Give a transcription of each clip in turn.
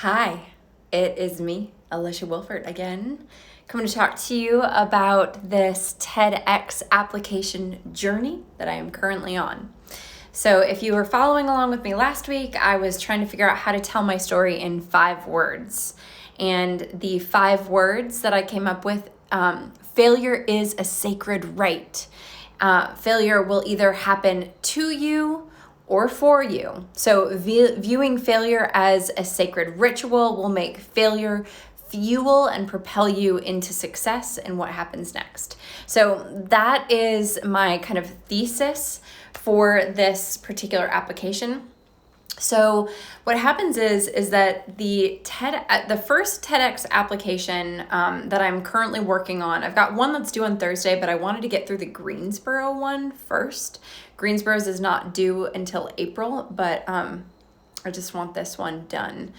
Hi, it is me, Alicia Wilford, again, coming to talk to you about this TEDx application journey that I am currently on. So if you were following along with me last week, I was trying to figure out how to tell my story in 5 words. And the 5 words that I came up with, failure is a sacred right. Failure will either happen to you or for you. So viewing failure as a sacred ritual will make failure fuel and propel you into success and what happens next. So that is my kind of thesis for this particular application. So what happens is that the first TEDx application that I'm currently working on, I've got one that's due on Thursday, but I wanted to get through the Greensboro one first. Greensboro's is not due until April, but I just want this one done.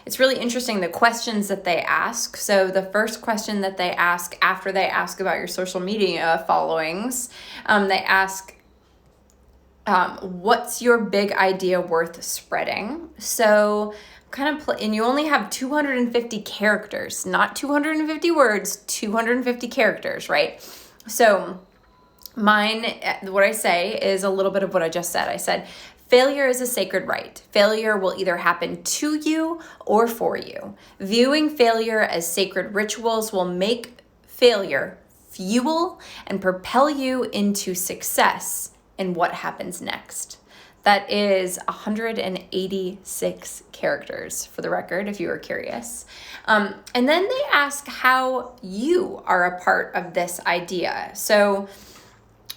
It's really interesting, the questions that they ask. So the first question that they ask after they ask about your social media followings, they ask, what's your big idea worth spreading? So and you only have 250 characters, not 250 words, 250 characters, right? So mine, what I say is a little bit of what I just said. I said, failure is a sacred right. Failure will either happen to you or for you. Viewing failure as sacred rituals will make failure fuel and propel you into success in what happens next. That is 186 characters, for the record, if you were curious. And then they ask how you are a part of this idea. So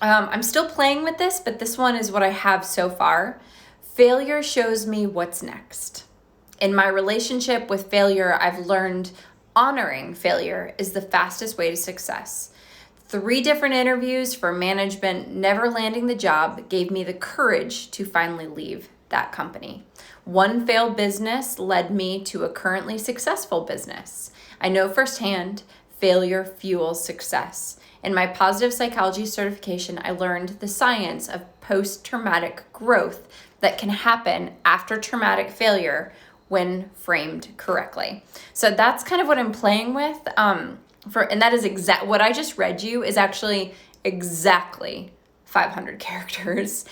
I'm still playing with this, but this one is what I have so far. Failure shows me what's next. In my relationship with failure, I've learned honoring failure is the fastest way to success. 3 different interviews for management, never landing the job, gave me the courage to finally leave that company. 1 failed business led me to a currently successful business. I know firsthand, failure fuels success. In my positive psychology certification, I learned the science of post-traumatic growth that can happen after traumatic failure when framed correctly. So that's kind of what I'm playing with. And that is what I just read you is actually exactly 500 characters.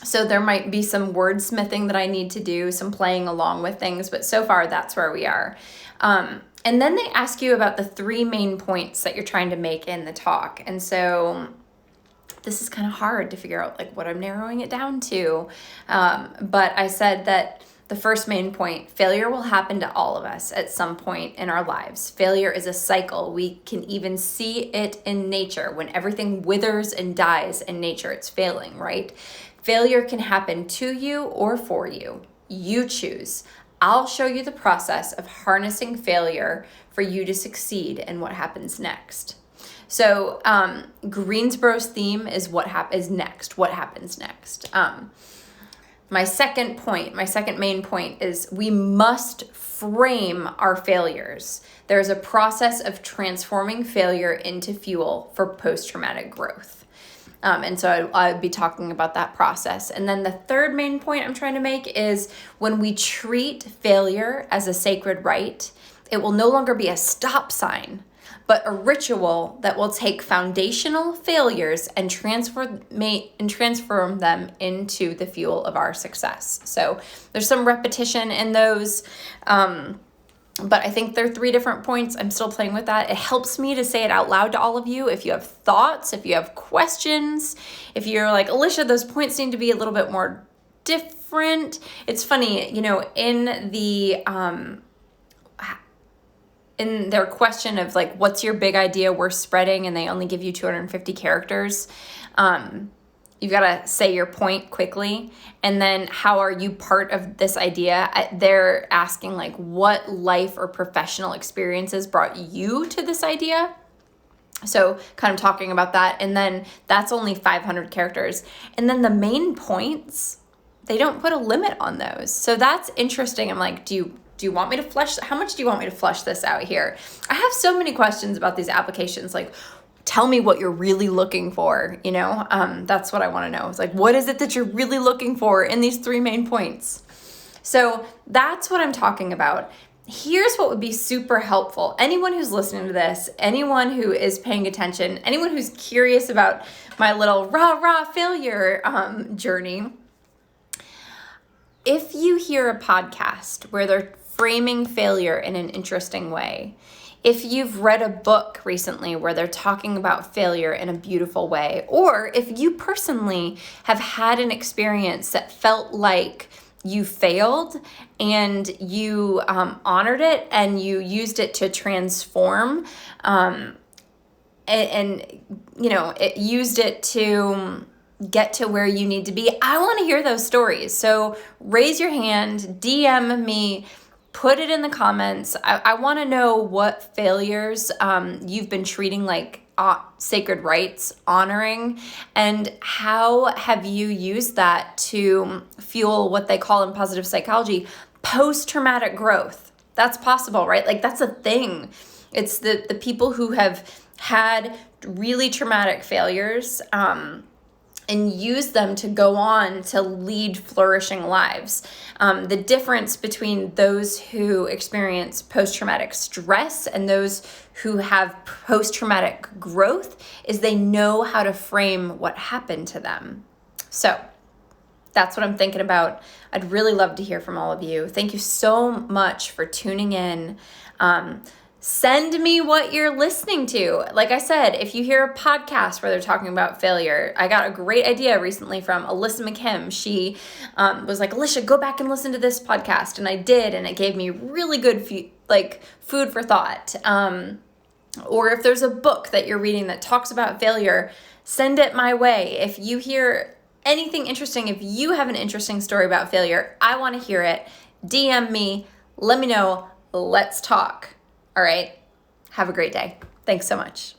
So there might be some wordsmithing that I need to do, some playing along with things, but so far that's where we are. And then they ask you about the 3 main points that you're trying to make in the talk. And so this is kind of hard to figure out like what I'm narrowing it down to. But I said that the first main point, failure will happen to all of us at some point in our lives. Failure is a cycle. We can even see it in nature. When everything withers and dies in nature, it's failing, right? Failure can happen to you or for you. You choose. I'll show you the process of harnessing failure for you to succeed in what happens next. So Greensboro's theme is what happens next. What happens next? My second main point is we must frame our failures. There's a process of transforming failure into fuel for post-traumatic growth. And so I'll be talking about that process. And then the third main point I'm trying to make is when we treat failure as a sacred right, it will no longer be a stop sign, but a ritual that will take foundational failures and transform them into the fuel of our success. So there's some repetition in those, but I think there are 3 different points. I'm still playing with that. It helps me to say it out loud to all of you. If you have thoughts, if you have questions, if you're like, Alicia, those points need to be a little bit more different. It's funny, in their question of like, what's your big idea worth spreading? And they only give you 250 characters. You've got to say your point quickly. And then how are you part of this idea? They're asking like, what life or professional experiences brought you to this idea? So kind of talking about that. And then that's only 500 characters. And then the main points, they don't put a limit on those. So that's interesting. I'm like, do you want me to how much do you want me to flesh this out here? I have so many questions about these applications. Like, tell me what you're really looking for, That's what I want to know. It's like, what is it that you're really looking for in these 3 main points? So that's what I'm talking about. Here's what would be super helpful. Anyone who's listening to this, anyone who is paying attention, anyone who's curious about my little rah failure journey, if you hear a podcast where they're framing failure in an interesting way, if you've read a book recently where they're talking about failure in a beautiful way, or if you personally have had an experience that felt like you failed and you honored it and you used it to transform and you know, it used it to get to where you need to be, I want to hear those stories. So raise your hand, DM me, put it in the comments. I want to know what failures you've been treating like sacred rights, honoring, and how have you used that to fuel what they call in positive psychology post-traumatic growth. That's possible, right? Like that's a thing. It's the people who have had really traumatic failures and use them to go on to lead flourishing lives. The difference between those who experience post-traumatic stress and those who have post-traumatic growth is they know how to frame what happened to them. So that's what I'm thinking about. I'd really love to hear from all of you. Thank you so much for tuning in. Send me what you're listening to. Like I said, if you hear a podcast where they're talking about failure, I got a great idea recently from Alyssa McKim. She was like, Alicia, go back and listen to this podcast. And I did, and it gave me really good food for thought. Or if there's a book that you're reading that talks about failure, send it my way. If you hear anything interesting, if you have an interesting story about failure, I want to hear it. DM me, let me know, let's talk. All right. Have a great day. Thanks so much.